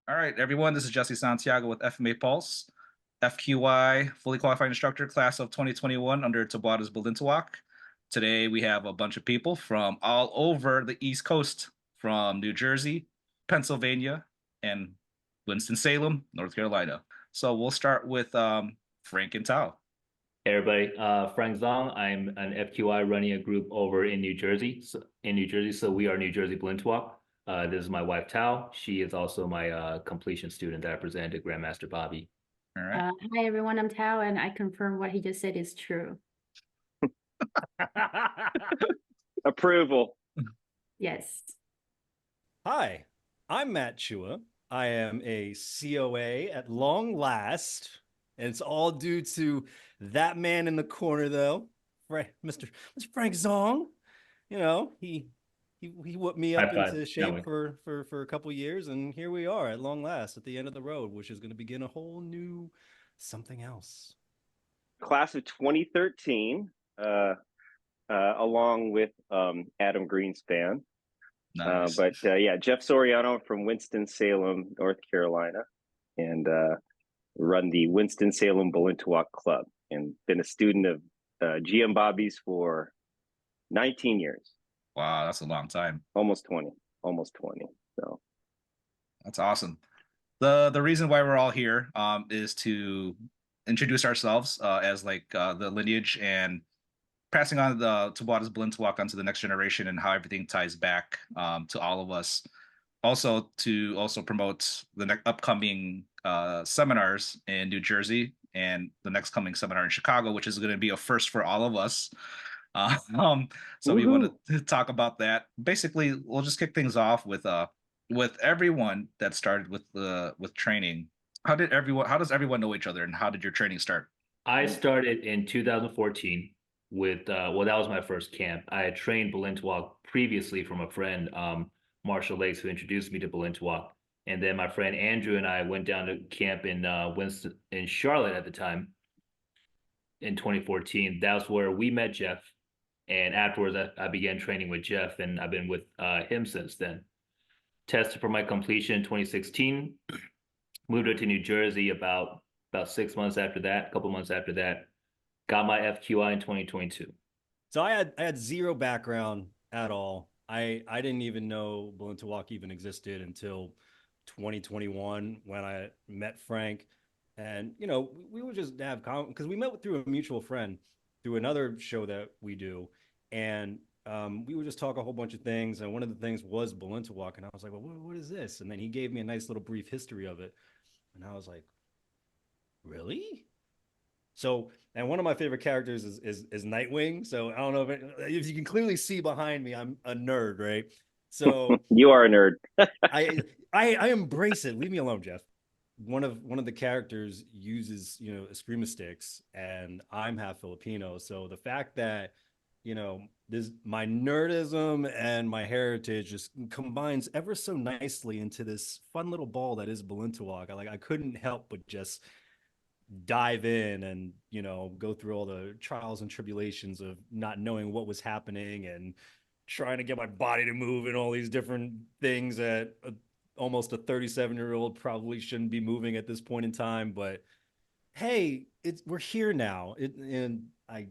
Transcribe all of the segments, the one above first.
All right, everyone. This is Jesse Santiago with fmapulse, FQI, fully qualified instructor, class of 2021 under Taboada's Balintawak. Today we have a bunch of people from all over the East Coast, from New Jersey, Pennsylvania, and Winston-Salem, North Carolina. So we'll start with Frank and Tao. Hey everybody, Frank Zong. I'm an FQI running a group over in New Jersey. So we are New Jersey Balintawak. This is my wife Tao. She is also my completion student that I presented to Grandmaster Bobby. All right. Hi everyone, I'm Tao, and I confirm what he just said is true. Approval. Yes. Hi, I'm Matt Chua. I am a COA at long last, and it's all due to that man in the corner, though, Mr. Frank Zong. You know, he whipped me High up five. into shape for a couple years, and here we are at long last at the end of the road, which is going to begin a whole new something else. Class of 2013, along with Adam Greenspan. Nice. Yeah, Jeff Soriano from Winston-Salem, North Carolina, and run the Winston-Salem Balintawak Club, and been a student of GM Bobby's for 19 years. Wow, that's a long time. Almost 20. So That's awesome. The reason why we're all here is to introduce ourselves as the lineage and passing on the Taboada's Balintawak onto the next generation and how everything ties back to all of us. Also to promote the upcoming seminars in New Jersey and the next coming seminar in Chicago, which is going to be a first for all of us. So we wanted to talk about that. Basically, we'll just kick things off with everyone that started with training. How does everyone know each other, and how did your training start? I started in 2014 with well, that was my first camp. I had trained Balintawak previously from a friend, Marshall Lakes, who introduced me to Balintawak. And then my friend Andrew and I went down to camp in Charlotte at the time in 2014. That's where we met Jeff. And afterwards, I began training with Jeff, and I've been with him since then. Tested for my completion in 2016, moved up to New Jersey about 6 months after that, a couple months after that, got my FQI in 2022. So I had zero background at all. I didn't even know Balintawak even existed until 2021 when I met Frank. And, you know, we would just have because we met through a mutual friend through another show that we do. And we would just talk a whole bunch of things. And one of the things was Balintawak. And I was like, well, what is this? And then he gave me a nice little brief history of it. And I was like, really? So, and one of my favorite characters is Nightwing. So I don't know if you can clearly see behind me, I'm a nerd, right? So you are a nerd. I embrace it. Leave me alone, Jeff. One of the characters uses, you know, eskrima sticks, and I'm half Filipino. So the fact that, you know, this my nerdism and my heritage just combines ever so nicely into this fun little ball that is Balintawak. I couldn't help but just dive in and, you know, go through all the trials and tribulations of not knowing what was happening and trying to get my body to move and all these different things that almost a 37-year-old probably shouldn't be moving at this point in time. But hey, we're here now. And I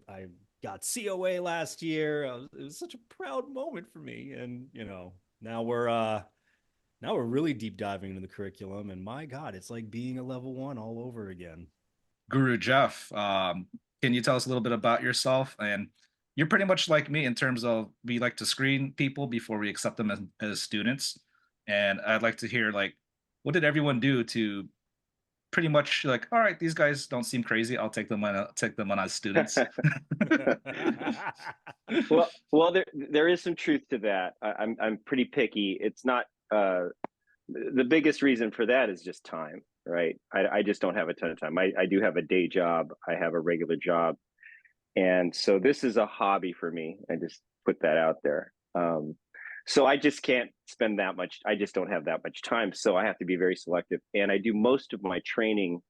got COA last year. It was such a proud moment for me. And, you know, now we're really deep diving into the curriculum, and my God, it's like being a level one all over again. Guru Jeff, can you tell us a little bit about yourself? And you're pretty much like me in terms of we like to screen people before we accept them as students. And I'd like to hear, like, what did everyone do to pretty much like, all right, these guys don't seem crazy. I'll take them on as students. well, there is some truth to that. I'm pretty picky. It's not the biggest reason for that is just time, right? I just don't have a ton of time. I do have a day job. I have a regular job. And so this is a hobby for me. I just put that out there. So I just can't spend that much. I just don't have that much time. So I have to be very selective. And I do most of my training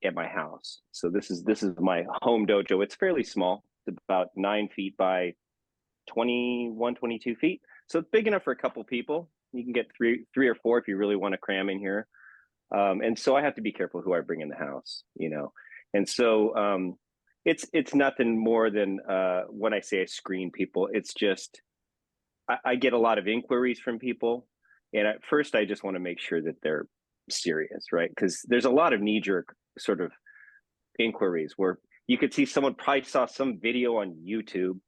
at my house. So this is my home dojo. It's fairly small. It's about 9 feet by 21, 22 feet. So it's big enough for a couple people. You can get three or four if you really want to cram in here. And so I have to be careful who I bring in the house, you know. And so it's nothing more than when I say I screen people, it's just I get a lot of inquiries from people. And at first, I just want to make sure that they're serious, right? Because there's a lot of knee jerk sort of inquiries where you could see someone probably saw some video on YouTube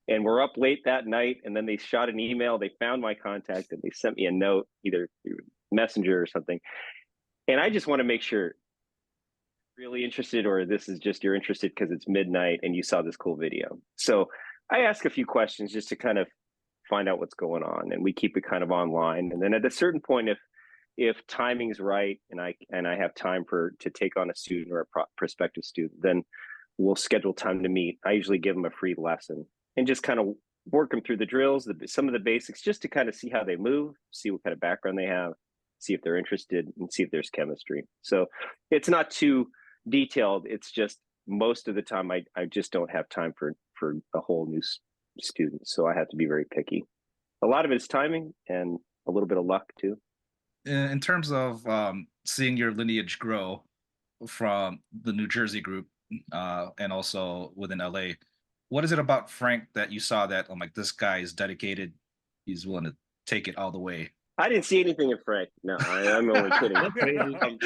and we're up late that night, and then they shot an email, they found my contact, and they sent me a note, either through Messenger or something. And I just want to make sure really interested, or this is just you're interested because it's midnight and you saw this cool video. So I ask a few questions just to kind of find out what's going on, and we keep it kind of online. And then at a certain point, if timing's right and I have time to take on a student or a prospective student, then we'll schedule time to meet. I usually give them a free lesson and just kind of work them through the drills, some of the basics, just to kind of see how they move, see what kind of background they have, see if they're interested, and see if there's chemistry. So it's not too detailed. It's just most of the time I just don't have time for a whole new student. So I have to be very picky. A lot of it is timing and a little bit of luck too. In terms of seeing your lineage grow from the New Jersey group and also within LA, what is it about Frank that you saw that I'm like, this guy is dedicated, he's willing to take it all the way? I didn't see anything in Frank. No, I'm only kidding.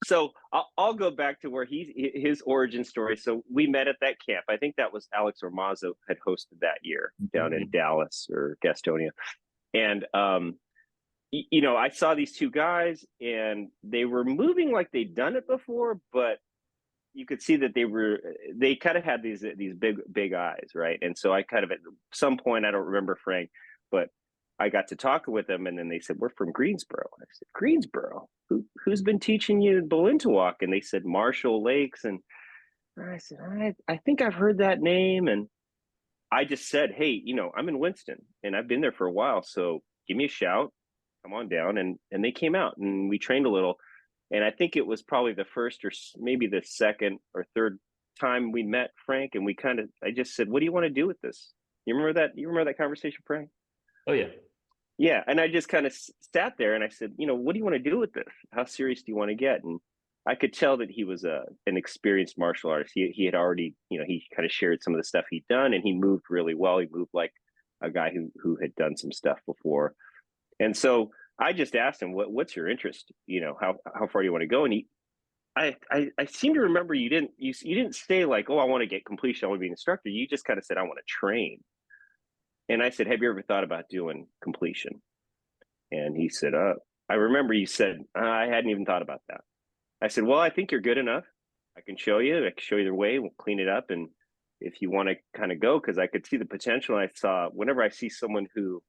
So I'll go back to where his origin story. So we met at that camp. I think that was Alex Ormazzo had hosted that year down in Dallas or Gastonia. And, you know, I saw these two guys and they were moving like they'd done it before, but you could see that they kind of had these big eyes, right? And so I kind of, at some point, I don't remember Frank, but I got to talk with them, and then they said, "We're from Greensboro." I said, "Greensboro? Who's been teaching you Balintawak?" And they said, "Marshall Lakes." And I said, I think I've heard that name. And I just said, "Hey, you know, I'm in Winston and I've been there for a while. So give me a shout, come on down." And they came out and we trained a little. And I think it was probably the first or maybe the second or third time we met Frank. And I just said, "What do you want to do with this?" You remember that? You remember that conversation, Frank? Oh yeah. Yeah. And I just kind of sat there and I said, "You know, what do you want to do with this? How serious do you want to get?" And I could tell that he was an experienced martial artist. He had already, you know, he kind of shared some of the stuff he'd done, and he moved really well. He moved like a guy who had done some stuff before. And so I just asked him, what's your interest? You know, how far do you want to go? And I seem to remember you didn't say like, "Oh, I want to get completion, I want to be an instructor." You just kind of said, "I want to train." And I said, "Have you ever thought about doing completion?" And he said, I remember you said, "I hadn't even thought about that." I said, "Well, I think you're good enough. I can show you the way. We'll clean it up. And if you want to kind of go," because I could see the potential. I saw, whenever I see someone who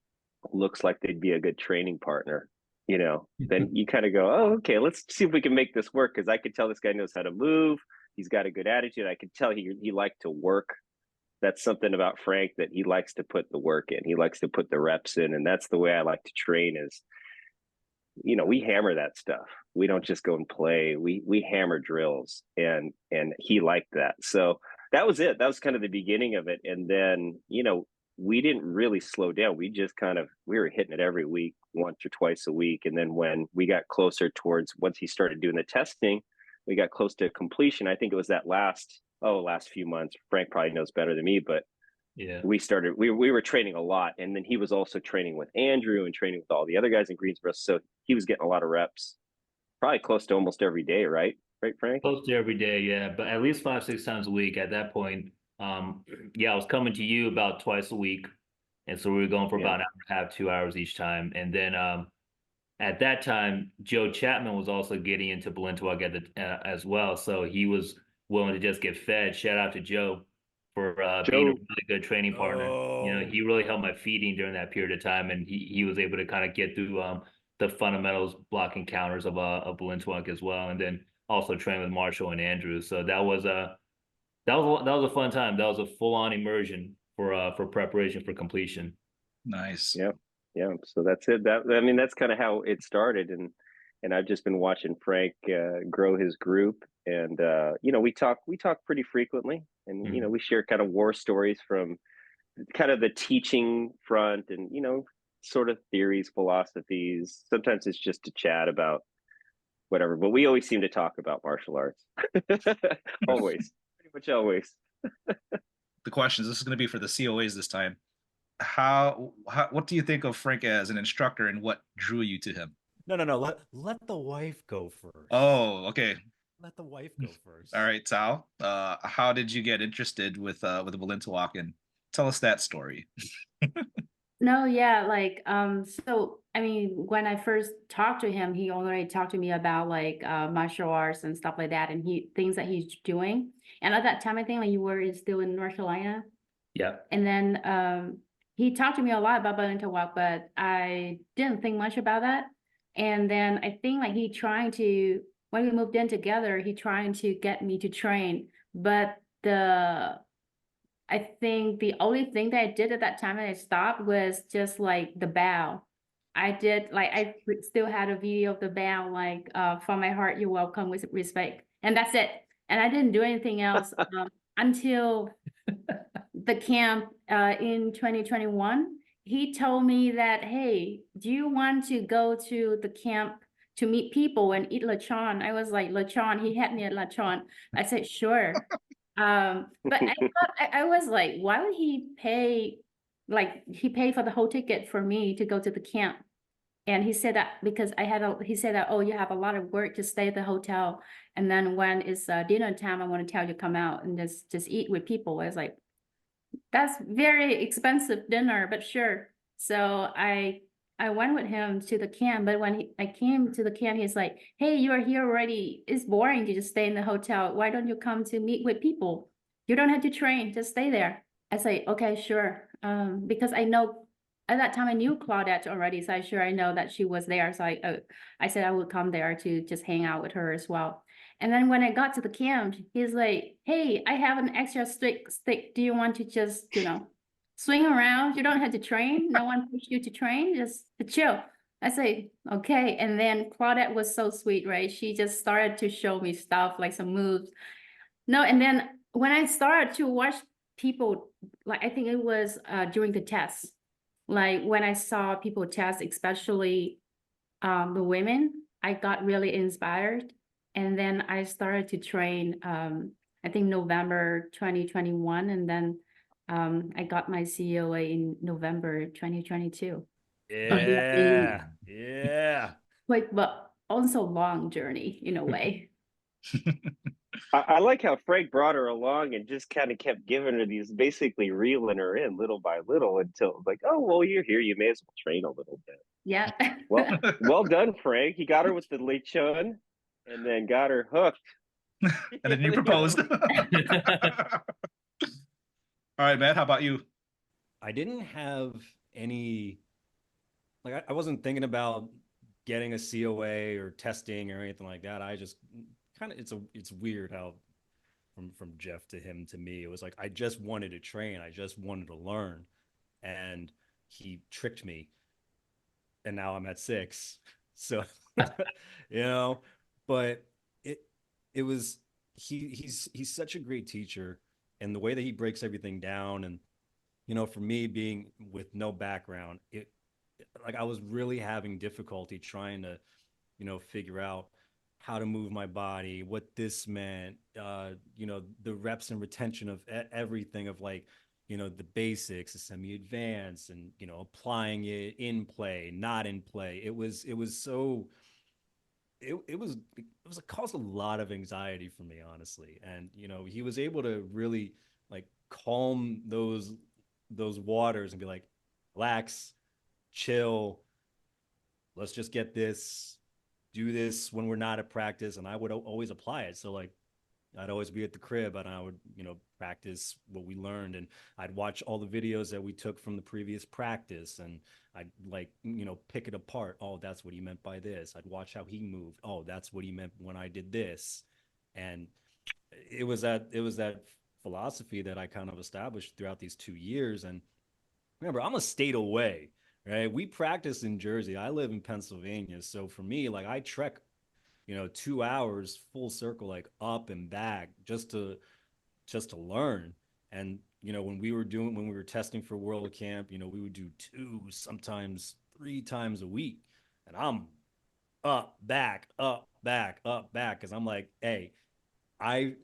looks like they'd be a good training partner, you know, then you kind of go, "Oh, okay, let's see if we can make this work." Because I could tell this guy knows how to move. He's got a good attitude. I could tell he liked to work. That's something about Frank, that he likes to put the work in. He likes to put the reps in. And that's the way I like to train is, you know, we hammer that stuff. We don't just go and play. We hammer drills, and he liked that. So that was it. That was kind of the beginning of it. And then, you know, we didn't really slow down. We just we were hitting it every week, once or twice a week. And then when we got closer towards, once he started doing the testing, we got close to completion. I think it was that last few months. Frank probably knows better than me, but Yeah. we were training a lot. And then he was also training with Andrew and training with all the other guys in Greensboro. So he was getting a lot of reps, probably close to almost every day, right? Right, Frank? Close to every day, yeah. But at least 5, 6 times a week at that point. Yeah, I was coming to you about twice a week. And so we were going for about an hour and a half, 2 hours each time. And then at that time, Joe Chapman was also getting into Balintawak as well. So he was willing to just get fed. Shout out to Joe for being a really good training partner. You know, he really helped my feeding during that period of time, and he was able to kind of get through the fundamentals, blocking counters of Balintawak as well, and then also train with Marshall and Andrew. So that was a fun time. That was a full on immersion for preparation for completion. Nice. Yeah. Yeah. So that's it. That's kind of how it started. And I've just been watching Frank grow his group. And, you know, we talk pretty frequently, and, you know, we share kind of war stories from kind of the teaching front, and, you know, sort of theories, philosophies. Sometimes it's just to chat about whatever. But we always seem to talk about martial arts. Always, pretty much always. The questions. This is going to be for the COAs this time. What do you think of Frank as an instructor, and what drew you to him? No. Let the wife go first. Oh, okay. Let the wife go first. All right, Tal. How did you get interested with the Balintawak, and tell us that story? No, yeah, like so I mean, when I first talked to him, he already talked to me about like martial arts and stuff like that, and he things that he's doing. And at that time, I think like you were still in North Carolina. Yeah. And then he talked to me a lot about Balintawak, but I didn't think much about that. And then I think like he trying to, when we moved in together, he trying to get me to train. But I think the only thing that I did at that time that I stopped was just like the bow. I did like I still had a video of the bow, like from my heart, you're welcome with respect. And that's it. And I didn't do anything else until the camp in 2021. He told me that, hey, do you want to go to the camp to meet people and eat lechon? I was like, lechon. He had me at lechon. I said, sure. But I thought I was like, why would he pay? Like he paid for the whole ticket for me to go to the camp. And he said that because he said that, oh, you have a lot of work to stay at the hotel. And then when it's dinner time, I want to tell you to come out and just eat with people. I was like, that's very expensive dinner, but sure. So I went with him to the camp, but when I came to the camp, he's like, hey, you are here already. It's boring to just stay in the hotel. Why don't you come to meet with people? You don't have to train, just stay there. I say, okay, sure. Because I know at that time I knew Claudette already, so I know that she was there. So I said I would come there to just hang out with her as well. And then when I got to the camp, he's like, hey, I have an extra stick. Do you want to just, swing around? You don't have to train. No one pushed you to train, just to chill. I say, okay. And then Claudette was so sweet, right? She just started to show me stuff, like some moves. No, and then when I started to watch people, like I think it was during the tests, like when I saw people test, especially the women, I got really inspired. And then I started to train, I think November 2021. And then I got my COA in November 2022. Yeah. Yeah. Quick, but also long journey in a way. I like how Frank brought her along and just kind of kept giving her these, basically reeling her in little by little until like, oh, well, you're here. You may as well train a little bit. Yeah. Well done, Frank. He got her with the lechon and then got her hooked. And then you proposed. All right, Matt, how about you? I didn't have any, like, I wasn't thinking about getting a COA or testing or anything like that. I just kind of, it's weird how from Jeff to him to me, it was like, I just wanted to train. I just wanted to learn. And he tricked me. And now I'm at 6. So, but it was, he's such a great teacher, and the way that he breaks everything down. And, for me being with no background, like I was really having difficulty trying to, figure out how to move my body, what this meant, the reps and retention of everything, of like, the basics, the semi-advanced, and, applying it in play, not in play. It was caused a lot of anxiety for me, honestly. And, he was able to really like calm those waters and be like, relax, chill, let's just get this, do this when we're not at practice. And I would always apply it. So like, I'd always be at the crib and I would, practice what we learned, and I'd watch all the videos that we took from the previous practice, and I'd like, pick it apart. Oh, that's what he meant by this. I'd watch how he moved. Oh, that's what he meant when I did this. And it was that philosophy that I kind of established throughout these 2 years. And remember, I'm a state away, right? We practice in Jersey. I live in Pennsylvania. So for me, like I trek, 2 hours full circle, like up and back just to learn. And, when we were testing for World Camp, we would do 2, sometimes 3 times a week. And I'm up, back, back, because I'm like, hey, I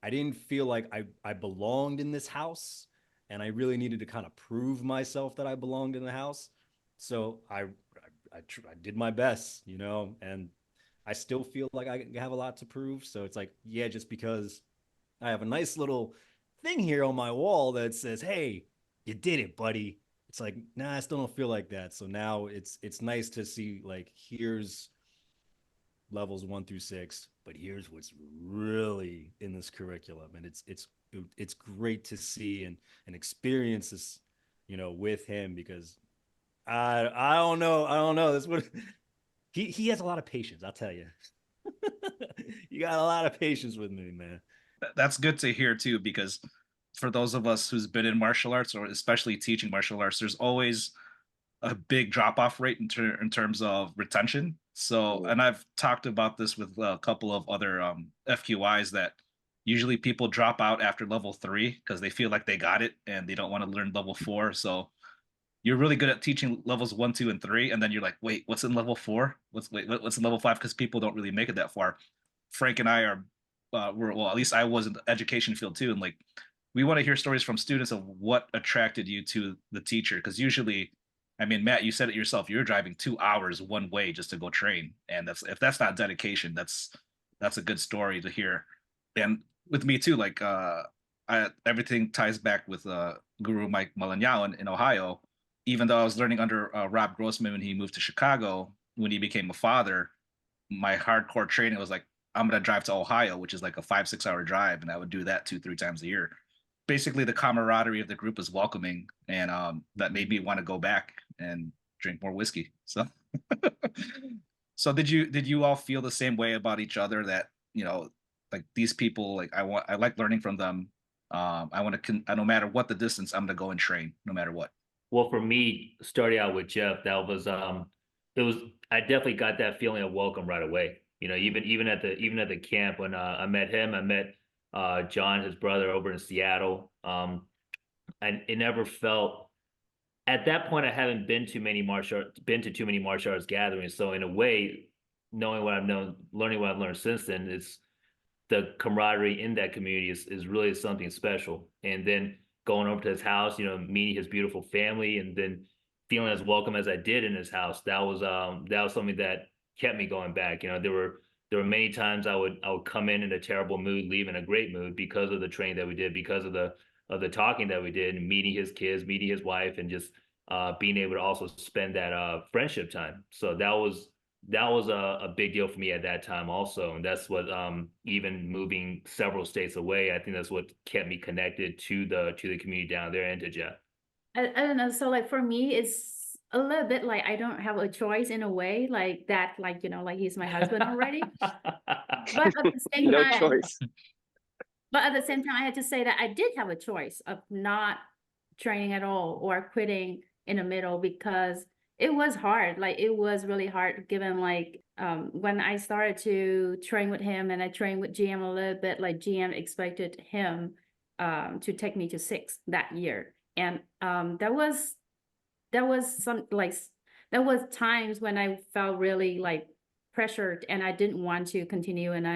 didn't feel like I belonged in this house, and I really needed to kind of prove myself that I belonged in the house. So I did my best, you know, and I still feel like I have a lot to prove. So it's like, yeah, just because I have a nice little thing here on my wall that says, "Hey, you did it, buddy." It's like, nah, I still don't feel like that. So now it's nice to see, like, here's levels 1 through 6, but here's what's really in this curriculum, and it's great to see and experience this, you know, with him, because I don't know this would he has a lot of patience, I'll tell you. You got a lot of patience with me, man. That's good to hear too, because for those of us who's been in martial arts, or especially teaching martial arts, there's always a big drop off rate in terms of retention. So, and I've talked about this with a couple of other FQIs, that usually people drop out after level 3 because they feel like they got it and they don't want to learn level 4. So you're really good at teaching levels 1, 2, and 3, and then you're like, wait, what's in level 4? What's in level 5? Because people don't really make it that far. Frank and I are, well, at least I was in the education field too, and like, we want to hear stories from students of what attracted you to the teacher, because usually, I mean, Matt, you said it yourself, you're driving 2 hours one way just to go train, and if that's not dedication, that's a good story to hear. And with me too, like, everything ties back with Guru Mike Malanyawan in Ohio. Even though I was learning under Rob Grossman when he moved to Chicago, when he became a father, my hardcore training was like, I'm going to drive to Ohio, which is like a 5-6 hour drive. And I would do that 2-3 times a year. Basically, the camaraderie of the group was welcoming. And that made me want to go back and drink more whiskey. So, so did you all feel the same way about each other, that, you know, like, these people, like, I like learning from them. I want to, no matter what the distance, I'm going to go and train no matter what. Well, for me, starting out with Jeff, that was it was I definitely got that feeling of welcome right away. You know, even at the camp when I met him, I met John, his brother, over in Seattle. And it never felt, at that point, I haven't been to too many martial arts gatherings. So in a way, knowing what I've known, learning what I've learned since then, it's the camaraderie in that community is really something special. And then going over to his house, you know, meeting his beautiful family, and then feeling as welcome as I did in his house, that was something that kept me going back. You know, there were many times I would come in a terrible mood, leave in a great mood, because of the training that we did, because of the talking that we did, and meeting his kids, meeting his wife, and just being able to also spend that friendship time. So that was a big deal for me at that time also. And that's what, even moving several states away, I think that's what kept me connected to the community down there, and to Jeff. I don't know. So like for me, it's a little bit like I don't have a choice in a way, like that, like, you know, like he's my husband already. But at the same No time, choice. but at the same time, I had to say that I did have a choice of not training at all or quitting in the middle, because it was hard. Like it was really hard, given like when I started to train with him and I trained with GM a little bit, like GM expected him to take me to 6 that year. And there was some like there was times when I felt really like pressured and I didn't want to continue, and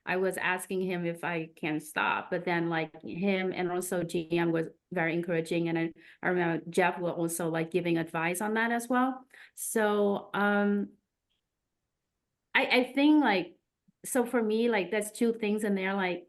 I was asking him if I can stop, but then like him and also GM was very encouraging, and I remember Jeff was also like giving advice on that as well. So I think like, so for me, like that's 2 things in there. Like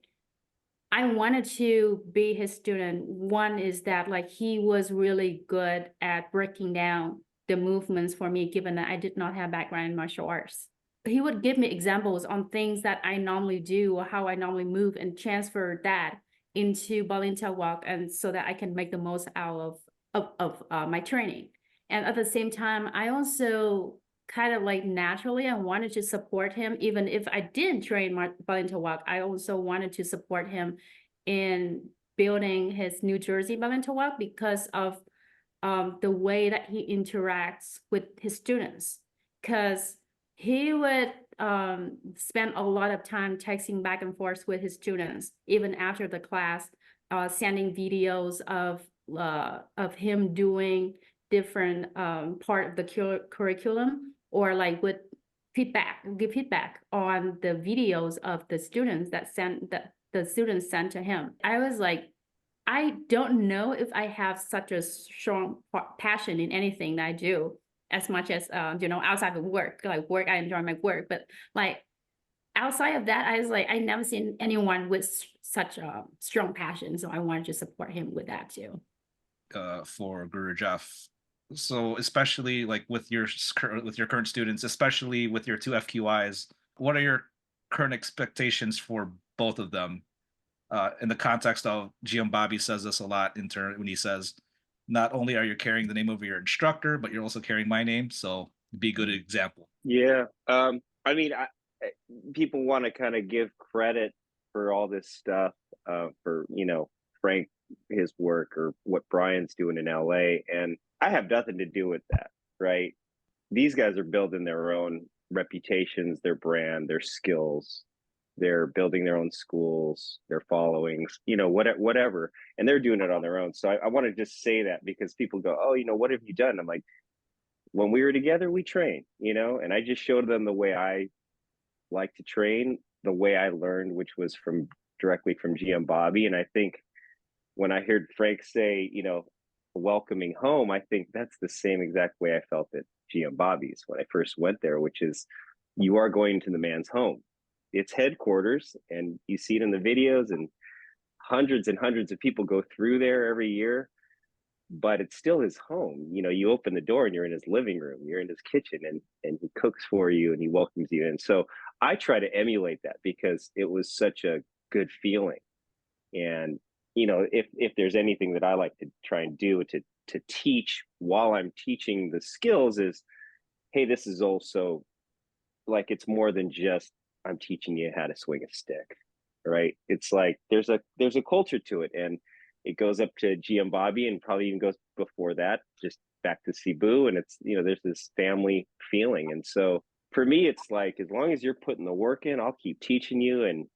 I wanted to be his student. One is that like he was really good at breaking down the movements for me, given that I did not have background in martial arts. He would give me examples on things that I normally do or how I normally move, and transfer that into Balintawak, and so that I can make the most out of my training. And at the same time, I also kind of like naturally, I wanted to support him. Even if I didn't train Balintawak, I also wanted to support him in building his New Jersey Balintawak, because of the way that he interacts with his students. Because he would spend a lot of time texting back and forth with his students, even after the class, sending videos of him doing different part of the curriculum, or like would give feedback on the videos of the students that the students sent to him. I was like, I don't know if I have such a strong passion in anything that I do as much as, outside of work, like work, I enjoy my work, but like outside of that, I was like, I never seen anyone with such a strong passion. So I wanted to support him with that too. For Guru Jeff. So especially like with your current students, especially with your two FQIs, what are your current expectations for both of them? In the context of GM Bobby says this a lot in turn when he says, not only are you carrying the name of your instructor, but you're also carrying my name. So be a good example. Yeah. I mean, people want to kind of give credit for all this stuff, for, Frank, his work, or what Brian's doing in LA. And I have nothing to do with that, right? These guys are building their own reputations, their brand, their skills. They're building their own schools, their followings, whatever. And they're doing it on their own. So I want to just say that, because people go, oh, what have you done? I'm like, when we were together, we trained, and I just showed them the way I like to train, the way I learned, which was directly from GM Bobby. And I think when I heard Frank say, welcoming home, I think that's the same exact way I felt at GM Bobby's when I first went there, which is, you are going to the man's home. It's headquarters, and you see it in the videos, and hundreds and hundreds of people go through there every year, but it's still his home. You open the door and you're in his living room, you're in his kitchen, and he cooks for you and he welcomes you in. So I try to emulate that, because it was such a good feeling. And if there's anything that I like to try and do to teach while I'm teaching the skills is, hey, this is also like, it's more than just I'm teaching you how to swing a stick, right? It's like there's a culture to it, and it goes up to GM Bobby, and probably even goes before that, just back to Cebu, and it's there's this family feeling. And so for me, it's like, as long as you're putting the work in, I'll keep teaching you, and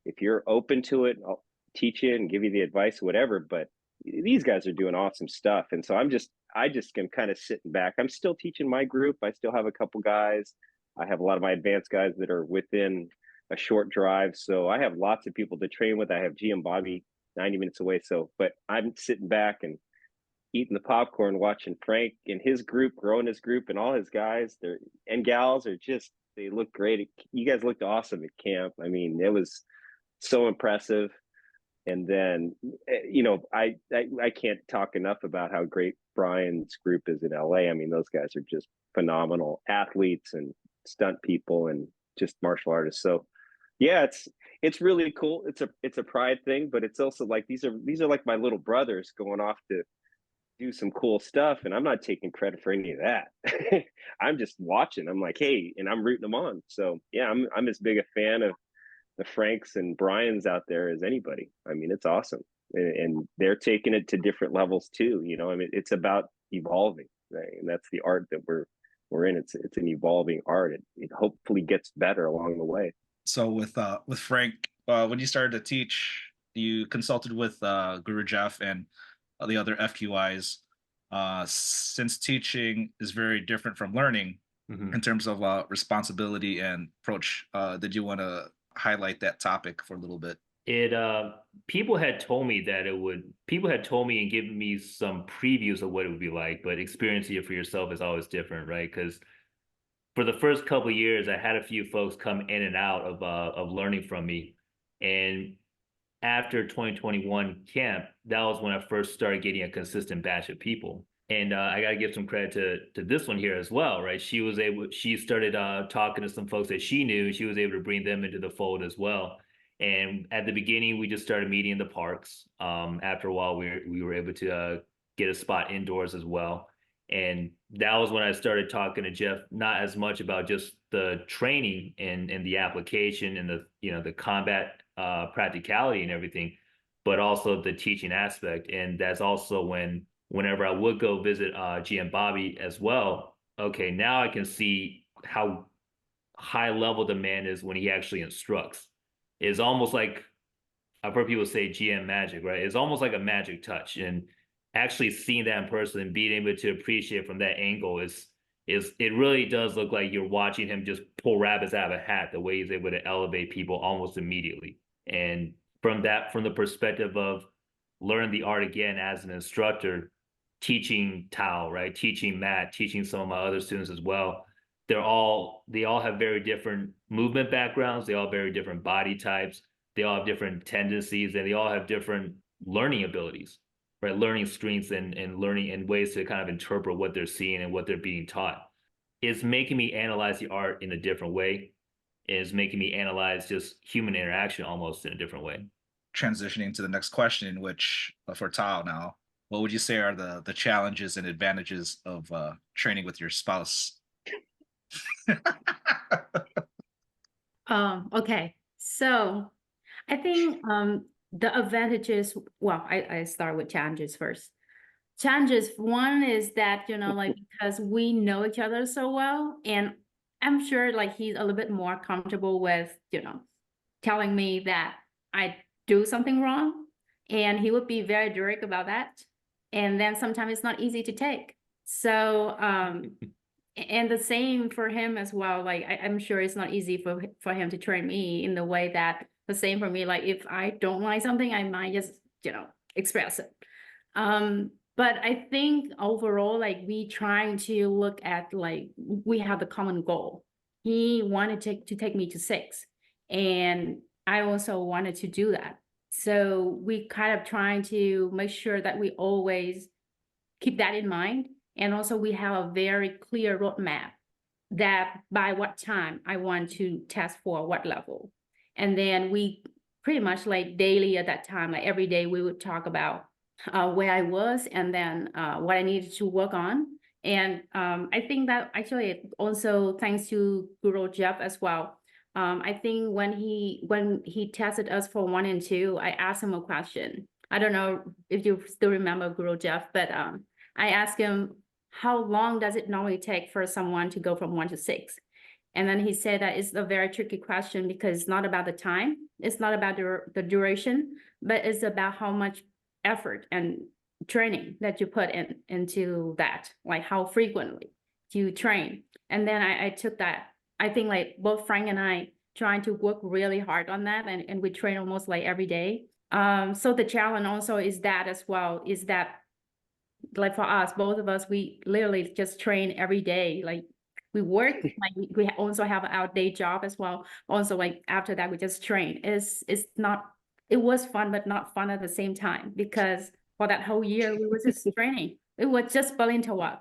if you're open to it, I'll teach you and give you the advice, whatever. But these guys are doing awesome stuff, and so I just am kind of sitting back. I'm still teaching my group. I still have a couple guys. I have a lot of my advanced guys that are within a short drive. So I have lots of people to train with. I have GM Bobby 90 minutes away. So, but I'm sitting back and eating the popcorn, watching Frank and his group, growing his group, and all his guys and gals are just, they look great. You guys looked awesome at camp. I mean, it was so impressive. And then, I can't talk enough about how great Brian's group is in LA. I mean, those guys are just phenomenal athletes and stunt people and just martial artists. So yeah, it's really cool. It's a pride thing, but it's also like, these are like my little brothers going off to do some cool stuff, and I'm not taking credit for any of that. I'm just watching. I'm like, hey, and I'm rooting them on. So yeah, I'm as big a fan of the Franks and Brians out there as anybody. I mean, it's awesome, and they're taking it to different levels too. I mean, it's about evolving, right? And that's the art that we're in. It's an evolving art. It hopefully gets better along the way. So with Frank, when you started to teach, you consulted with Guru Jeff and the other FQIs. Since teaching is very different from learning in terms of responsibility and approach, did you want to highlight that topic for a little bit? People had told me and given me some previews of what it would be like, but experiencing it for yourself is always different, right? Because for the first couple of years, I had a few folks come in and out of learning from me. And after 2021 camp, that was when I first started getting a consistent batch of people. And I got to give some credit to this one here as well, right? She started talking to some folks that she knew, and she was able to bring them into the fold as well. And at the beginning, we just started meeting in the parks. After a while, we were able to get a spot indoors as well. And that was when I started talking to Jeff, not as much about just the training and the application and the combat practicality and everything, but also the teaching aspect. And that's also whenever I would go visit GM Bobby as well, okay, now I can see how high level the man is when he actually instructs. It's almost like, I've heard people say GM magic, right? It's almost like a magic touch. And actually seeing that in person and being able to appreciate from that angle it really does look like you're watching him just pull rabbits out of a hat, the way he's able to elevate people almost immediately. And from the perspective of learn the art again as an instructor, teaching Tao, right? Teaching Matt, teaching some of my other students as well. They all have very different movement backgrounds. They all have very different body types. They all have different tendencies, and they all have different learning abilities, right? Learning strengths and learning and ways to kind of interpret what they're seeing and what they're being taught. It's making me analyze the art in a different way. It's making me analyze just human interaction almost in a different way. Transitioning to the next question, which for Tao now, what would you say are the challenges and advantages of training with your spouse? Okay, so I think the advantages, well, I start with challenges first. Challenges, one is that, you know, like, because we know each other so well, and I'm sure like he's a little bit more comfortable with, you know, telling me that I do something wrong, and he would be very direct about that. And then sometimes it's not easy to take. So, and the same for him as well. Like, I'm sure it's not easy for him to train me in the way that the same for me. Like, if I don't like something, I might just, you know, express it. But I think overall, like, we trying to look at, like, we have the common goal. He wanted to take me to 6, and I also wanted to do that. So we kind of trying to make sure that we always keep that in mind. And also we have a very clear roadmap that by what time I want to test for what level. And then we pretty much like daily at that time, like every day we would talk about where I was, and then what I needed to work on. And I think that actually also thanks to Guru Jeff as well. I think when he tested us for 1 and 2, I asked him a question. I don't know if you still remember Guru Jeff, but I asked him, how long does it normally take for someone to go from 1 to 6? And then he said that it's a very tricky question because it's not about the time, it's not about the duration, but it's about how much effort and training that you put into that, like how frequently you train. And then I took that. I think like both Frank and I trying to work really hard on that, and we train almost like every day. So the challenge also is that as well, is that like for us, both of us, we literally just train every day. Like we work, like we also have our day job as well. Also, like after that, we just train. It was fun, but not fun at the same time, because for that whole year, we were just training. It was just Balintawak.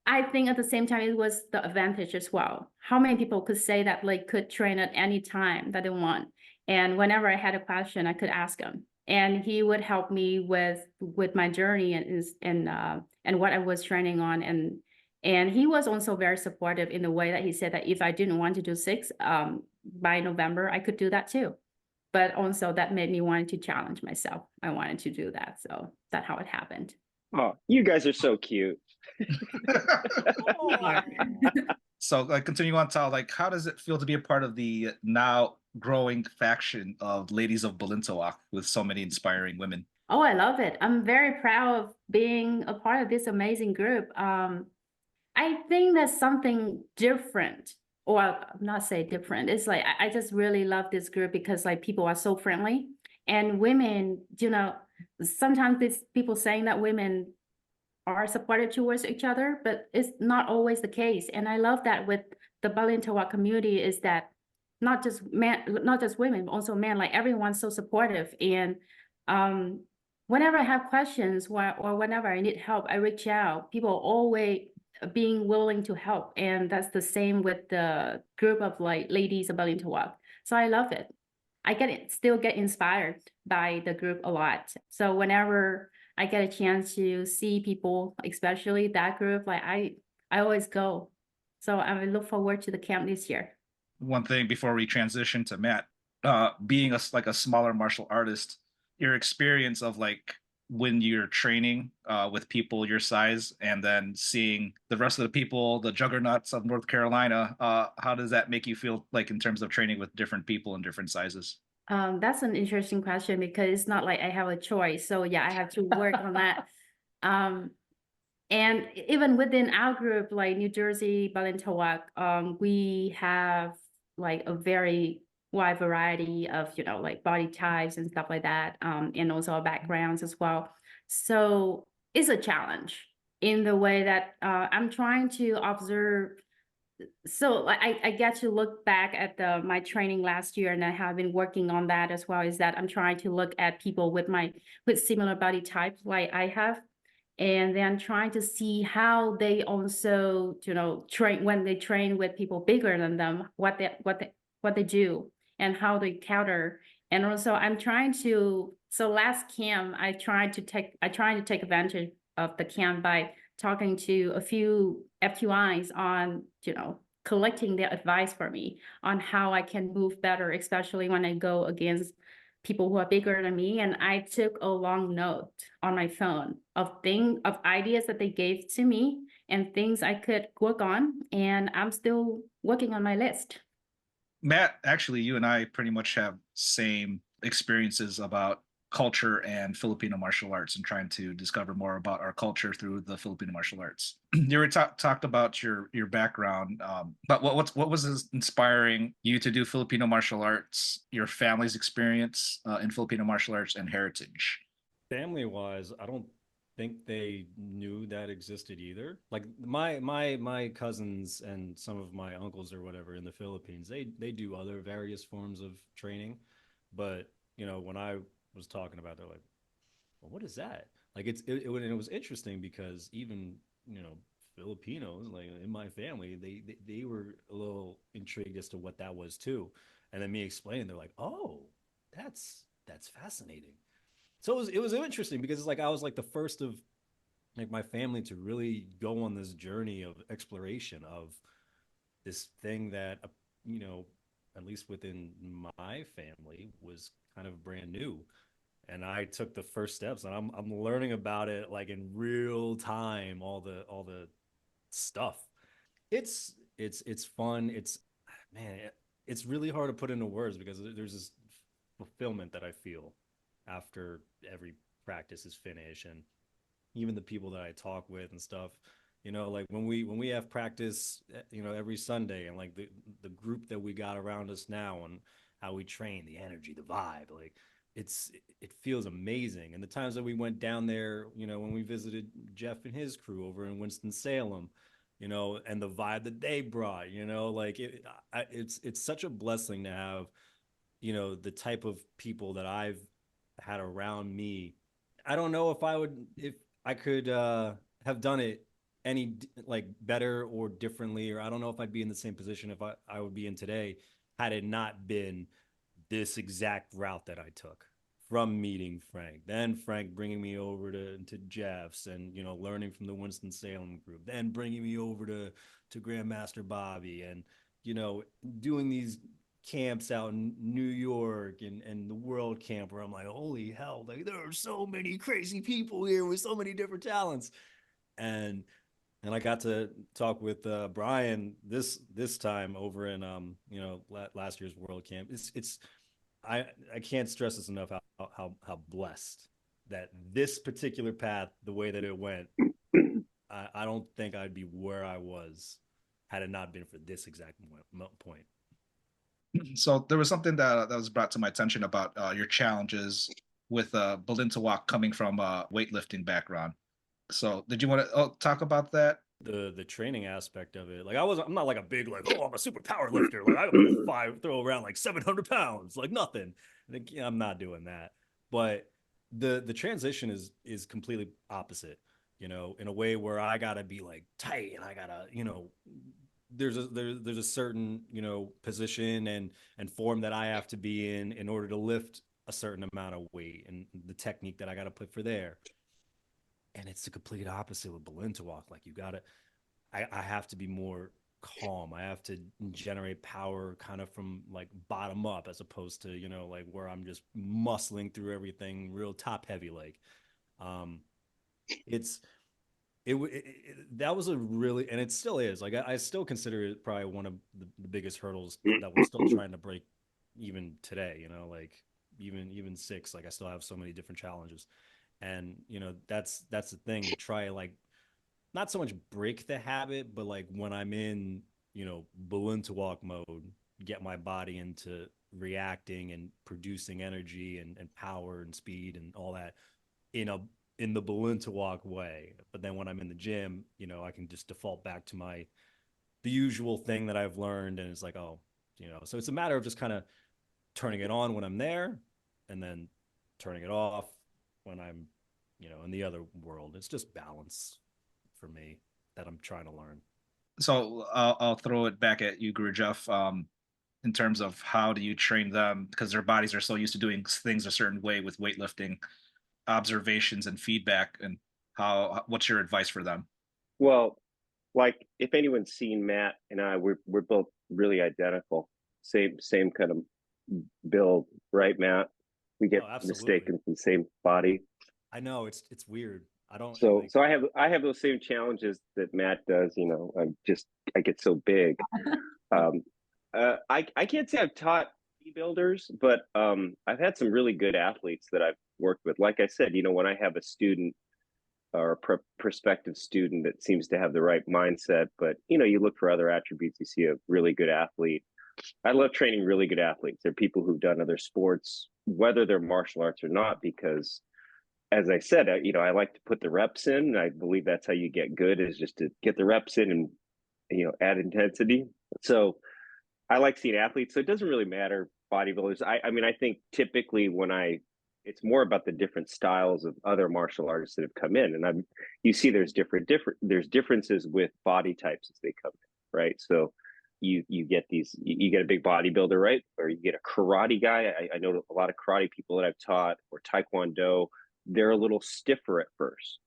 I think at the same time, it was the advantage as well. How many people could say that like could train at any time that they want? And whenever I had a question, I could ask him, and he would help me with my journey and what I was training on. And he was also very supportive in the way that he said that if I didn't want to do 6 by November, I could do that too. But also that made me want to challenge myself. I wanted to do that. So that's how it happened. Oh, you guys are so cute. So, like, continuing on, Tal, like, how does it feel to be a part of the now growing faction of Ladies of Balintawak with so many inspiring women? Oh, I love it. I'm very proud of being a part of this amazing group. I think there's something different, or not say different. It's like, I just really love this group because like people are so friendly, and women, you know, sometimes these people saying that women are supportive towards each other, but it's not always the case. And I love that with the Balintawak community is that not just women, but also men, like everyone's so supportive. And whenever I have questions or whenever I need help, I reach out. People are always being willing to help. And that's the same with the group of like Ladies of Balintawak. So I love it. I still get inspired by the group a lot. So whenever I get a chance to see people, especially that group, like I always go. So I look forward to the camp this year. One thing before we transition to Matt, being a smaller martial artist, your experience of like when you're training with people your size and then seeing the rest of the people, the juggernauts of North Carolina, how does that make you feel like in terms of training with different people in different sizes? That's an interesting question because it's not like I have a choice. So yeah, I have to work on that. And even within our group, like New Jersey Balintawak, we have like a very wide variety of, you know, like body types and stuff like that, and also our backgrounds as well. So it's a challenge in the way that I'm trying to observe. So I get to look back at my training last year, and I have been working on that as well, is that I'm trying to look at people with similar body types like I have, and then trying to see how they also, you know, train when they train with people bigger than them, what they do and how they counter. And also I'm trying to, so last camp I tried to take advantage of the camp by talking to a few FQIs on, you know, collecting their advice for me on how I can move better, especially when I go against people who are bigger than me. And I took a long note on my phone of ideas that they gave to me and things I could work on. And I'm still working on my list. Matt, actually, you and I pretty much have same experiences about culture and Filipino martial arts and trying to discover more about our culture through the Filipino martial arts. You were talked about your background, but what was inspiring you to do Filipino martial arts? Your family's experience in Filipino martial arts and heritage. Family wise, I don't think they knew that existed either. Like my cousins and some of my uncles or whatever in the Philippines, they do other various forms of training, but you know, when I was talking about, they're like, well, what is that? Like it was interesting because even, you know, Filipinos like in my family, they were a little intrigued as to what that was too. And then me explaining, they're like, oh, that's fascinating. So it was interesting because it's like I was like the first of like my family to really go on this journey of exploration of this thing that you know, at least within my family was kind of brand new. And I took the first steps and I'm learning about it like in real time, all the stuff. It's fun. It's man, it's really hard to put into words because there's this fulfillment that I feel after every practice is finished, and even the people that I talk with and stuff. You know, like when we have practice, you know, every Sunday, and like the group that we got around us now, and how we train, the energy, the vibe, like it feels amazing. And the times that we went down there, you know, when we visited Jeff and his crew over in Winston-Salem, you know, and the vibe that they brought, you know, like it's such a blessing to have, you know, the type of people that I've had around me. I don't know if I could have done it any like better or differently, or I don't know if I'd be in the same position if I would be in today had it not been this exact route that I took from meeting Frank, then Frank bringing me over to Jeff's, and you know, learning from the Winston-Salem group, then bringing me over to Grandmaster Bobby, and you know, doing these camps out in New York and the World Camp where I'm like, holy hell, like there are so many crazy people here with so many different talents. And I got to talk with Brian this time over in you know, last year's World Camp. It's I can't stress this enough how blessed that this particular path, the way that it went, I don't think I'd be where I was had it not been for this exact point. So there was something that was brought to my attention about your challenges with Balintawak coming from a weightlifting background. So did you want to talk about that? The training aspect of it, like I'm not like a big like, oh, I'm a super power lifter, like I'm gonna throw around like 700 pounds like nothing. Like, yeah, I'm not doing that. But the transition is completely opposite, you know, in a way where I gotta be like tight, and I gotta, you know, there's a certain, you know, position and form that I have to be in order to lift a certain amount of weight, and the technique that I gotta put for there. And it's the complete opposite with Balintawak. Like, I have to be more calm. I have to generate power kind of from like bottom up, as opposed to, you know, like where I'm just muscling through everything real top heavy. Like, um, it's, that was a really, and it still is, like, I still consider it probably one of the biggest hurdles that we're still trying to break even today, you know, like even six, like I still have so many different challenges. And you know, that's the thing, to try like not so much break the habit, but like when I'm in, Balintawak mode, get my body into reacting and producing energy and power and speed and all that in the Balintawak way. But then when I'm in the gym, I can just default back to the usual thing that I've learned, and it's like, oh, so it's a matter of just kind of turning it on when I'm there, and then turning it off when I'm, in the other world. It's just balance for me that I'm trying to learn. So I'll throw it back at you, Guru Jeff. In terms of how do you train them, because their bodies are so used to doing things a certain way with weightlifting, observations and feedback, and what's your advice for them? Well, like if anyone's seen Matt and I, we're both really identical, same kind of build, right, Matt? We get mistaken for the same body. I know it's weird. I don't. So I have those same challenges that Matt does. I get so big. I can't say I've taught bodybuilders, but I've had some really good athletes that I've worked with. Like I said, when I have a student or a prospective student that seems to have the right mindset, but you look for other attributes. You see a really good athlete. I love training really good athletes. They're people who've done other sports, whether they're martial arts or not, because as I said, I like to put the reps in. I believe that's how you get good, is just to get the reps in and, add intensity. So I like seeing athletes. So it doesn't really matter, bodybuilders. I mean, I think typically it's more about the different styles of other martial artists that have come in. And you see there's differences with body types as they come in, right? So you get you get a big bodybuilder, right? Or you get a karate guy. I know a lot of karate people that I've taught, or Taekwondo, they're a little stiffer at first.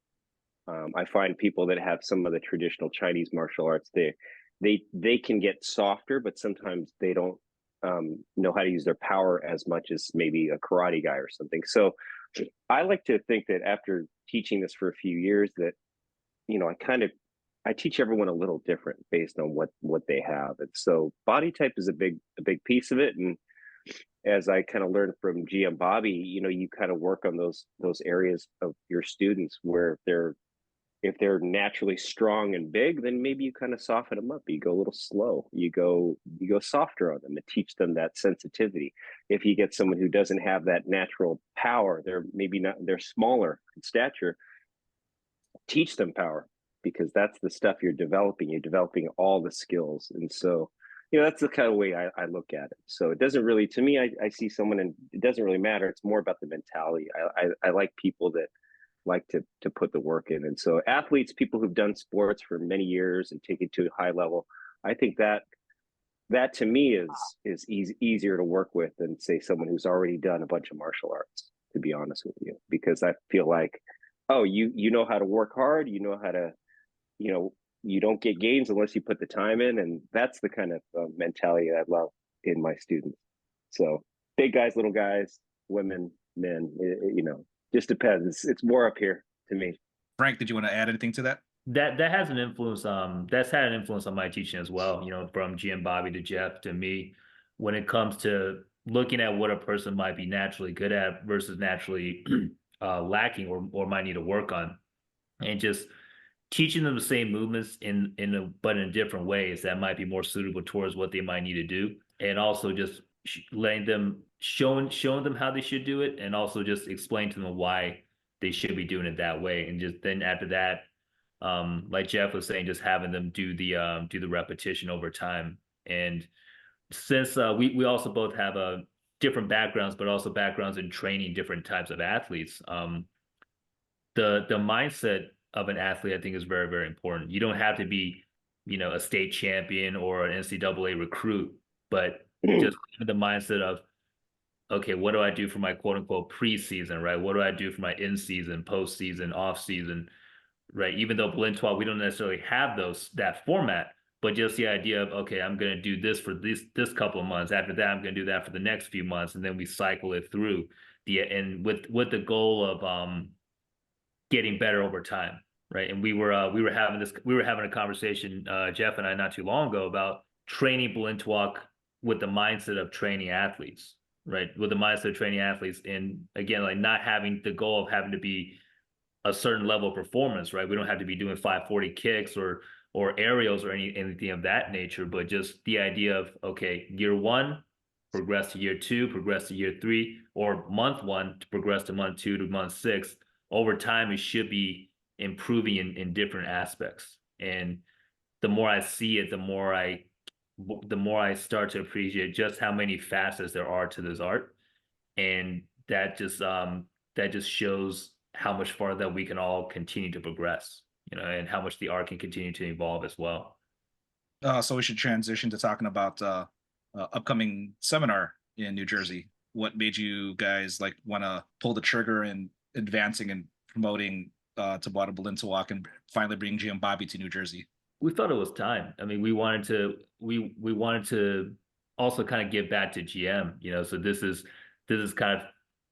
I find people that have some of the traditional Chinese martial arts, they can get softer, but sometimes they don't know how to use their power as much as maybe a karate guy or something. So I like to think that after teaching this for a few years, that I teach everyone a little different based on what they have. And so body type is a big piece of it. And as I kind of learned from GM Bobby, you kind of work on those areas of your students where if they're naturally strong and big, then maybe you kind of soften them up. You go a little slow. You go softer on them and teach them that sensitivity. If you get someone who doesn't have that natural power, they're smaller in stature, teach them power, because that's the stuff you're developing. You're developing all the skills. And so, that's the kind of way I look at it. So it doesn't really, to me, I see someone and it doesn't really matter. It's more about the mentality. I like people that like to put the work in. And so athletes, people who've done sports for many years and take it to a high level, I think that to me is easier to work with than, say, someone who's already done a bunch of martial arts, to be honest with you, because I feel like, oh, you know how to work hard, you know how to, you don't get gains unless you put the time in. And that's the kind of mentality I love in my students. So big guys, little guys, women, men, just depends. It's more up here to me. Frank, did you want to add anything to that? That has an influence. That's had an influence on my teaching as well. From GM Bobby to Jeff to me, when it comes to looking at what a person might be naturally good at versus naturally lacking or might need to work on, and just teaching them the same movements but in different ways that might be more suitable towards what they might need to do, and also just letting them showing them how they should do it, and also just explain to them why they should be doing it that way. And just then after that, like Jeff was saying, just having them do the repetition over time. And since we also both have different backgrounds, but also backgrounds in training different types of athletes, the mindset of an athlete, I think, is very, very important. You don't have to be, a state champion or an NCAA recruit, but just the mindset of, okay, what do I do for my quote unquote preseason, right? What do I do for my in-season, postseason, off-season, right? Even though Balintawak, we don't necessarily have that format, but just the idea of, okay, I'm going to do this for this couple of months. After that, I'm going to do that for the next few months, and then we cycle it through and with the goal of getting better over time, right? And we were having a conversation, Jeff and I, not too long ago, about training Balintawak with the mindset of training athletes, right? With the mindset of training athletes, and again, like not having the goal of having to be a certain level of performance, right? We don't have to be doing 540 kicks or aerials or anything of that nature, but just the idea of, okay, year one, progress to year two, progress to year three, or month one to progress to month two to month six. Over time, it should be improving in different aspects. And the more I see it, the more I start to appreciate just how many facets there are to this art. And that just shows how much farther we can all continue to progress, and how much the art can continue to evolve as well. So we should transition to talking about upcoming seminar in New Jersey. What made you guys like want to pull the trigger in advancing and promoting Taboada Balintawak and finally bring GM Bobby to New Jersey? We thought it was time. I mean, we wanted to also kind of give back to GM, so this is kind of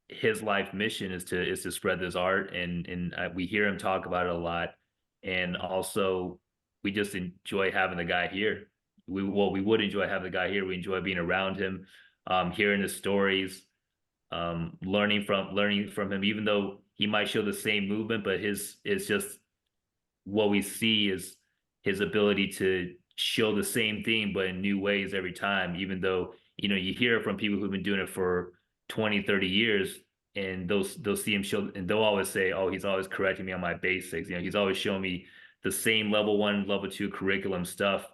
his life mission is to spread this art, and we hear him talk about it a lot, and also we just enjoy having the guy here. We would enjoy having the guy here. We enjoy being around him, hearing his stories, learning from him, even though he might show the same movement, but it's just what we see is his ability to show the same thing, but in new ways every time, even though, you hear from people who've been doing it for 20, 30 years, and they'll see him show, and they'll always say, oh, he's always correcting me on my basics. He's always showing me the same level 1, level 2 curriculum stuff,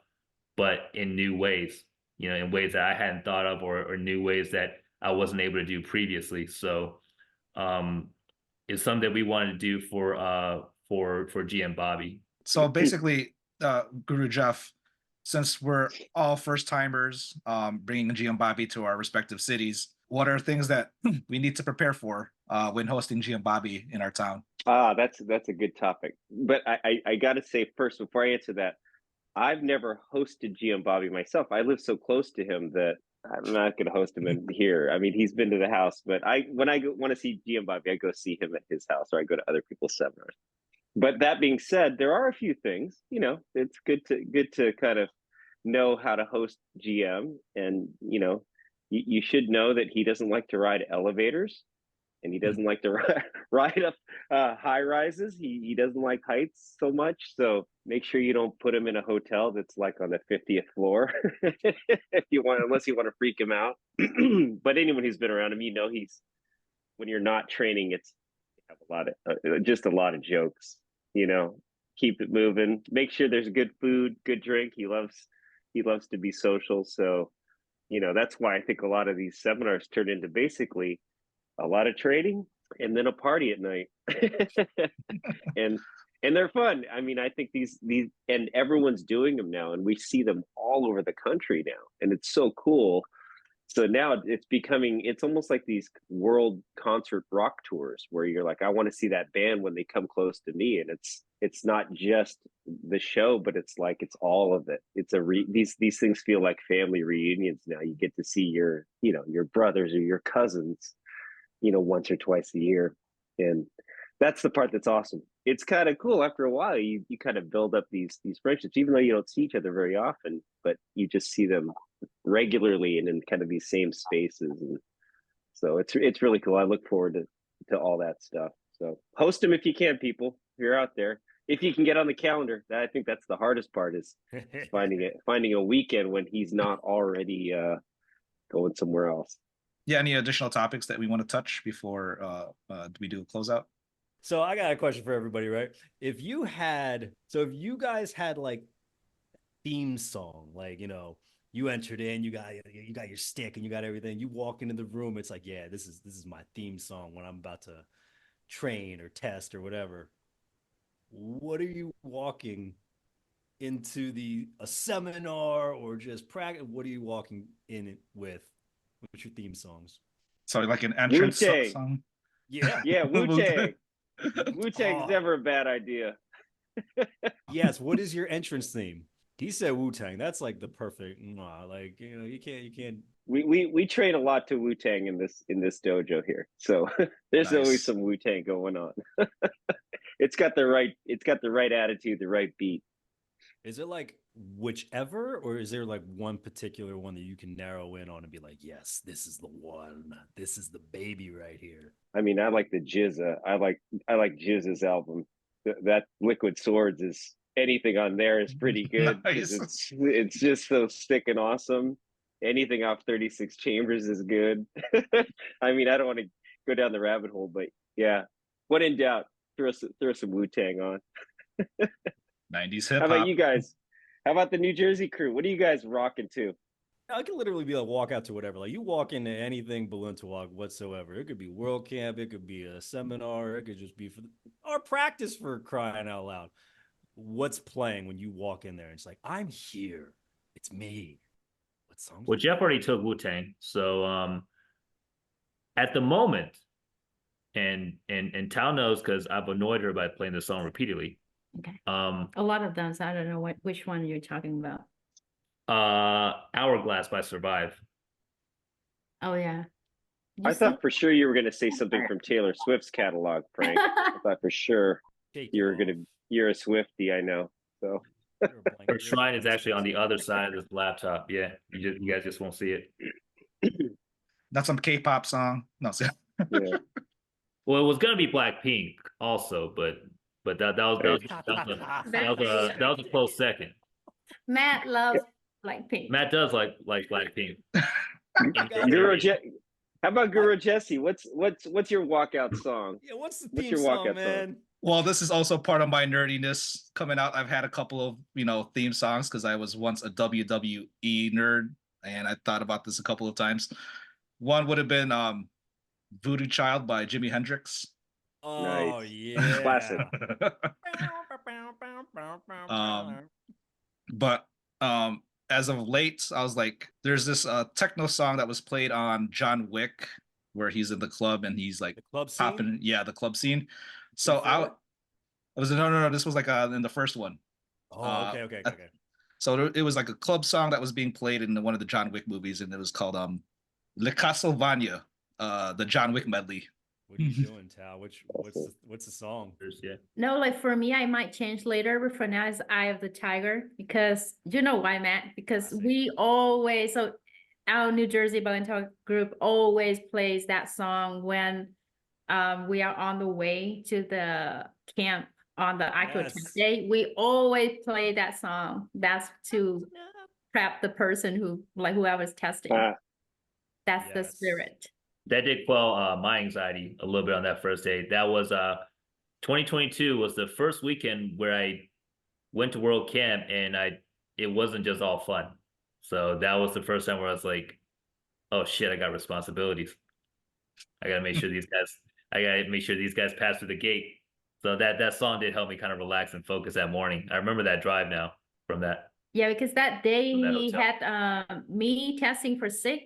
but in new ways, in ways that I hadn't thought of, or new ways that I wasn't able to do previously. So it's something that we wanted to do for GM Bobby. So basically, Guru Jeff, since we're all first timers, bringing GM Bobby to our respective cities, what are things that we need to prepare for when hosting GM Bobby in our town? That's a good topic. But I got to say first, before I answer that, I've never hosted GM Bobby myself. I live so close to him that I'm not going to host him in here. I mean, he's been to the house, but when I want to see GM Bobby, I go see him at his house, or I go to other people's seminars. But that being said, there are a few things, it's good to kind of know how to host GM. And, you should know that he doesn't like to ride elevators, and he doesn't like to ride up high rises. He doesn't like heights so much. So make sure you don't put him in a hotel that's like on the 50th floor unless you want to freak him out. But anyone who's been around him, when you're not training, it's have a lot of jokes. Keep it moving. Make sure there's good food, good drink. He loves to be social. So, that's why I think a lot of these seminars turn into basically a lot of training and then a party at night. and they're fun. I mean, I think these and everyone's doing them now, and we see them all over the country now, and it's so cool. So now it's almost like these world concert rock tours where you're like, I want to see that band when they come close to me. And it's not just the show, but it's like, it's all of it. It's these things feel like family reunions now. You get to see your brothers or your cousins, once or twice a year. And that's the part that's awesome. It's kind of cool. After a while, you kind of build up these friendships, even though you don't see each other very often, but you just see them regularly and in kind of these same spaces. And so it's really cool. I look forward to all that stuff. So host them if you can, people, if you're out there. If you can get on the calendar. I think that's the hardest part, is finding a weekend when he's not already going somewhere else. Yeah, any additional topics that we want to touch before we do a closeout? So I got a question for everybody, right? If you guys had like theme song, like, you entered in, you got your stick and you got everything. You walk into the room, it's like, yeah, this is my theme song when I'm about to train or test or whatever. What are you walking into a seminar or just practice? What are you walking in with? What's your theme songs? So like an entrance song? Yeah, Wu-Tang. Wu-Tang's never a bad idea. Yes. What is your entrance theme? He said Wu-Tang. That's like the perfect. You can't. We train a lot to Wu-Tang in this dojo here, so there's Nice. Always some Wu-Tang going on. It's got the right attitude, the right beat. Is it like whichever, or is there like one particular one that you can narrow in on and be like, yes, this is the one. This is the baby right here. I mean, I like the Jizza. I like Jizza's album. That Liquid Swords is anything on there is pretty good because Nice. it's just so sick and awesome. Anything off 36 Chambers is good. I mean, I don't want to go down the rabbit hole, but yeah, when in doubt, throw some Wu Tang on. 90s How hip about hop. you guys? How about the New Jersey crew? What are you guys rocking to? I could literally be like walk out to whatever. Like you walk into anything Balintawak whatsoever. It could be World Camp, it could be a seminar, it could just be for our practice, for crying out loud. What's playing when you walk in there? And it's like, I'm here. It's me. What songs? Well, Jeff already took Wu-Tang. So at the moment, and Tao knows because I've annoyed her by playing the song repeatedly. Okay. A lot of them, so I don't know which one you're talking about. Hourglass by Survive. Oh yeah. I thought for sure you were going to say something from Taylor Swift's catalog, Frank. I thought for sure you're a Swiftie, I know. So Her shrine is actually on the other side of this laptop. Yeah, you guys just won't see it. That's some K-pop song. No, yeah. Well, it was gonna be Blackpink also, but that was a close second. Matt loves Blackpink. Matt does like Blackpink. How about Guru Jesse? What's your walkout song? Yeah, what's the What's theme your song, walkout man? song? well, this is also part of my nerdiness coming out. I've had a couple of, theme songs because I was once a WWE nerd, and I thought about this a couple of times. One would have been Voodoo Child by Jimi Hendrix. Oh, Nice. yeah. Classic. But as of late, I was like, there's this techno song that was played on John Wick where he's in the club and he's like The club scene? popping, yeah, the club scene. So I was no, this was like in the first one. Oh, okay. So it was like a club song that was being played in one of the John Wick movies, and it was called Le Castlevania, the John Wick medley. What are you doing, Tal? What's the song? Yeah. No, like for me, I might change later, but for now it's Eye of the Tiger, because you know why, Matt? Because we always, so our New Jersey Balintawak group always plays that song when we are on the way to the camp on the Iko camp day. We always play that song. That's to prep the person whoever's testing. That's the spirit. That did quell my anxiety a little bit on that first day. That was 2022 was the first weekend where I went to World Camp, and it wasn't just all fun. So that was the first time where I was like, oh shit, I got responsibilities. I gotta make sure these guys pass through the gate. So that song did help me kind of relax and focus that morning. I remember that drive now from that. Yeah, because that day he had me testing for 6,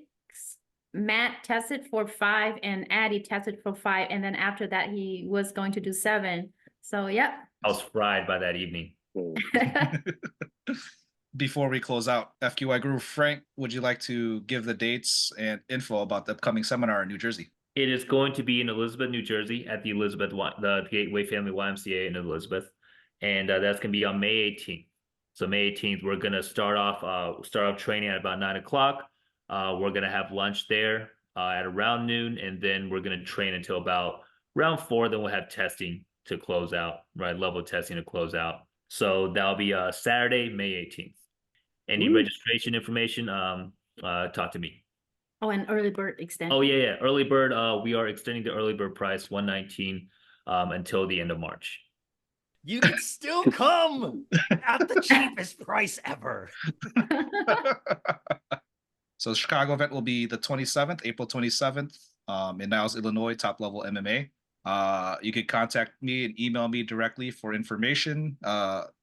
Matt tested for 5, and Addie tested for 5, and then after that he was going to do 7. So yep. I was fried by that evening. Before we close out, FQI Guru, Frank, would you like to give the dates and info about the upcoming seminar in New Jersey? It is going to be in Elizabeth, New Jersey, at the Gateway Family YMCA in Elizabeth, and that's going to be on May 18th. So May 18th, we're going to start off training at about 9 o'clock. We're going to have lunch there at around noon, and then we're going to train until about around 4. Then we'll have testing to close out, right? Level testing to close out. So that'll be Saturday, May 18th. Any registration information, talk to me. Oh, and early bird extension. Oh, yeah. Early bird, we are extending the early bird price, $119, until the end of March. You can still come at the cheapest price ever. So the Chicago event will be the 27th, April 27th, in Niles, Illinois, Top Level MMA. You could contact me and email me directly for information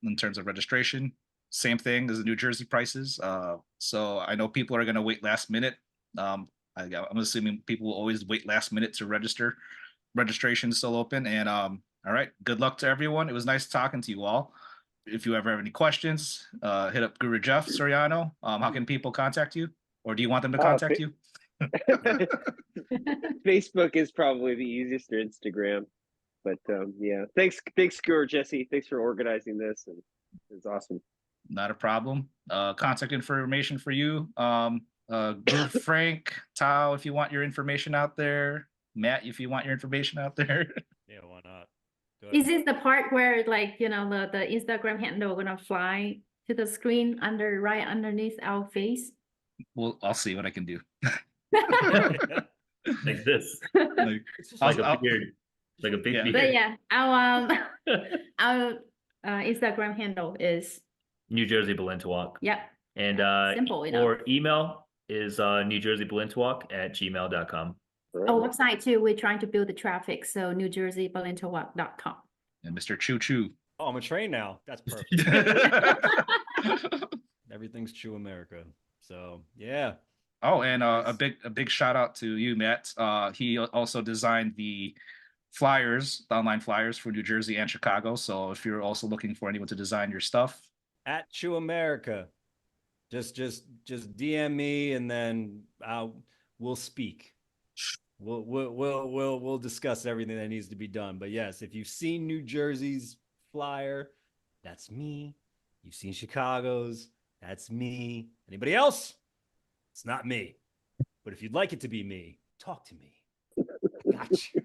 in terms of registration. Same thing as the New Jersey prices. So I know people are going to wait last minute. I'm assuming people will always wait last minute to register. Registration is still open. And all right, good luck to everyone. It was nice talking to you all. If you ever have any questions, hit up Guru Jeff Soriano. How can people contact you? Or do you want them to contact you? Facebook is probably the easiest, or Instagram. But yeah, thanks, Guru Jesse. Thanks for organizing this, and it's awesome. Not a problem. Contact information for you. Groove Frank, Tao, if you want your information out there. Matt, if you want your information out there. Yeah, why not? Go Is ahead. this the part where like, you know, the Instagram handle gonna fly to the screen right underneath our face? Well, I'll see what I can do. Like this, Like, It's just like I'll- a beard, like a big Yeah. But beard. yeah, our Instagram handle is, New Jersey Balintawak. yep, And simple enough. or email is newjerseybalintawak@gmail.com. Our website too, we're trying to build the traffic, so newjerseybalintawak.com. and Mr. Choo Choo. Oh, I'm a train now. That's perfect. Everything's true America. So yeah. Oh, and a big shout out to you, Matt. He also designed the flyers, the online flyers for New Jersey and Chicago. So if you're also looking for anyone to design your stuff, At True America. Just DM me and then we'll speak. We'll discuss everything that needs to be done. But yes, if you've seen New Jersey's flyer, that's me. You've seen Chicago's, that's me. Anybody else? It's not me. But if you'd like it to be me, talk to me. I got you.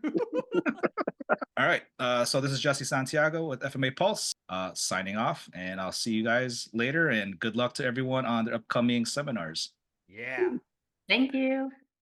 all right. So this is Jesse Santiago with FMA Pulse, signing off, and I'll see you guys later. And good luck to everyone on the upcoming seminars. Yeah. Thank you.